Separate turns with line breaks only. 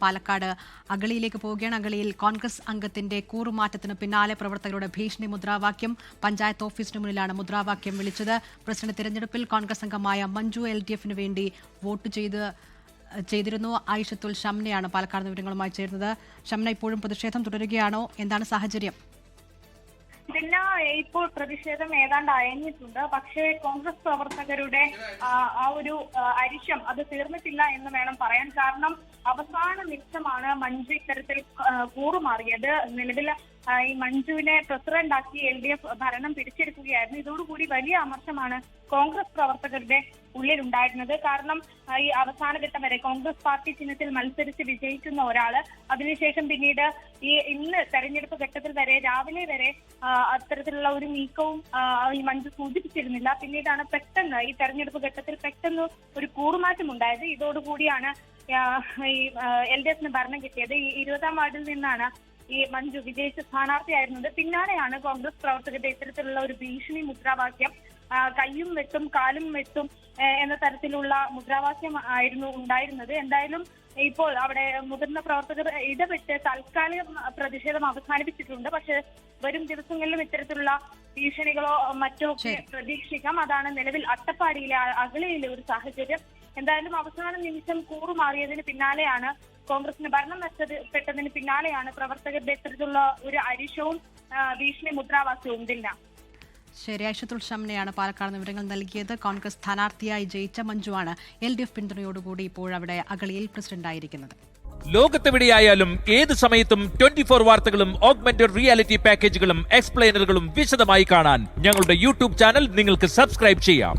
പാലക്കാട് അഗളിയിലേക്ക് പോവുകയാണ്. അഗളിയിൽ കോൺഗ്രസ് അംഗത്തിന്റെ കൂറുമാറ്റത്തിന് പിന്നാലെ പ്രവർത്തകരുടെ ഭീഷണി മുദ്രാവാക്യം. പഞ്ചായത്ത് ഓഫീസിന് മുന്നിലാണ് മുദ്രാവാക്യം വിളിച്ചത്. പ്രസിഡന്റ് തിരഞ്ഞെടുപ്പിൽ കോൺഗ്രസ് അംഗമായ മഞ്ജു LDFന് വേണ്ടി വോട്ട് ചെയ്തിരുന്നു. ഐഷത്തുൽ ഷംനയാണ് പാലക്കാട് വിവരങ്ങളുമായി ചേർന്നത്. ഷംന, ഇപ്പോഴും പ്രതിഷേധം തുടരുകയാണോ? എന്താണ് സാഹചര്യം?
പിന്നെ ഇപ്പോൾ പ്രതിഷേധം ഏതാണ്ട് അയഞ്ഞിട്ടുണ്ട്. പക്ഷേ കോൺഗ്രസ് പ്രവർത്തകരുടെ ആ ഒരു അരിശം അത് തീർന്നിട്ടില്ല എന്ന് വേണം പറയാൻ. കാരണം അവസാന നിമിഷമാണ് മഞ്ജു ഇത്തരത്തിൽ കൂറുമാറിയത്. നിലവിൽ ഈ മഞ്ജുവിനെ പ്രസിഡന്റാക്കി LDF ഭരണം പിടിച്ചെടുക്കുകയായിരുന്നു. ഇതോടുകൂടി വലിയ അമർഷമാണ് കോൺഗ്രസ് പ്രവർത്തകരുടെ ഉള്ളിലുണ്ടായിരുന്നത്. കാരണം ഈ അവസാനഘട്ടം വരെ കോൺഗ്രസ് പാർട്ടി ചിഹ്നത്തിൽ മത്സരിച്ച് വിജയിക്കുന്ന ഒരാള് അതിനുശേഷം പിന്നീട് ഇന്ന് തെരഞ്ഞെടുപ്പ് ഘട്ടത്തിൽ വരെ രാവിലെ വരെ അത്തരത്തിലുള്ള ഒരു നീക്കവും ഈ മഞ്ജു സൂചിപ്പിച്ചിരുന്നില്ല. പിന്നീടാണ് പെട്ടെന്ന് ഈ തെരഞ്ഞെടുപ്പ് ഘട്ടത്തിൽ പെട്ടെന്ന് ഒരു കൂറുമാറ്റം ഉണ്ടായത്. ഇതോടുകൂടിയാണ് ഈ LDFന് ഭരണം കിട്ടിയത്. ഈ 20ാം വാർഡിൽ നിന്നാണ് ഈ മഞ്ജു വിജയിച്ച സ്ഥാനാർത്ഥിയായിരുന്നത്. പിന്നാലെയാണ് കോൺഗ്രസ് പ്രവർത്തകരുടെ ഇത്തരത്തിലുള്ള ഒരു ഭീഷണി മുദ്രാവാക്യം, കയ്യും വെട്ടും കാലും വെട്ടും എന്ന തരത്തിലുള്ള മുദ്രാവാക്യം ആയിരുന്നു ഉണ്ടായിരുന്നത്. എന്തായാലും ഇപ്പോൾ അവിടെ മുതിർന്ന പ്രവർത്തകർ ഇടപെട്ട് താൽക്കാലിക പ്രതിഷേധം അവസാനിപ്പിച്ചിട്ടുണ്ട്. പക്ഷെ വരും ദിവസങ്ങളിലും ഇത്തരത്തിലുള്ള ഭീഷണികളോ മറ്റോ പ്രതീക്ഷിക്കാം. അതാണ് നിലവിൽ അട്ടപ്പാടിയിലെ അഗളിയിലെ ഒരു സാഹചര്യം. എന്തായാലും അവസാന നിമിഷം കൂറുമാറിയതിന് പിന്നാലെയാണ്, കോൺഗ്രസിന് ഭരണം നഷ്ടപ്പെട്ടതിന് പിന്നാലെയാണ് പ്രവർത്തകരുടെ ഇത്തരത്തിലുള്ള ഒരു അരിശവും ഭീഷണി മുദ്രാവാക്യവും. ദില്ല.
ശരി, ഐഷത്തുൽ ഷംനയാണ് പാലക്കാട് വിവരങ്ങൾ നൽകിയത്. കോൺഗ്രസ് സ്ഥാനാർത്ഥിയായി ജയിച്ച മഞ്ജുവാണ് LDF പിന്തുണയോടുകൂടി ഇപ്പോഴവിടെ അഗളിയിൽ പ്രസിഡന്റായിരിക്കുന്നത്.
ലോകത്തെവിടെയായാലും ഏത് സമയത്തും 24 വാർത്തകളും ഓഗ്മെന്റഡ് റിയാലിറ്റി പാക്കേജുകളും എക്സ്പ്ലെയിനറുകളും വിശദമായി കാണാൻ ഞങ്ങളുടെ YouTube ചാനൽ നിങ്ങൾക്ക് സബ്സ്ക്രൈബ് ചെയ്യാം.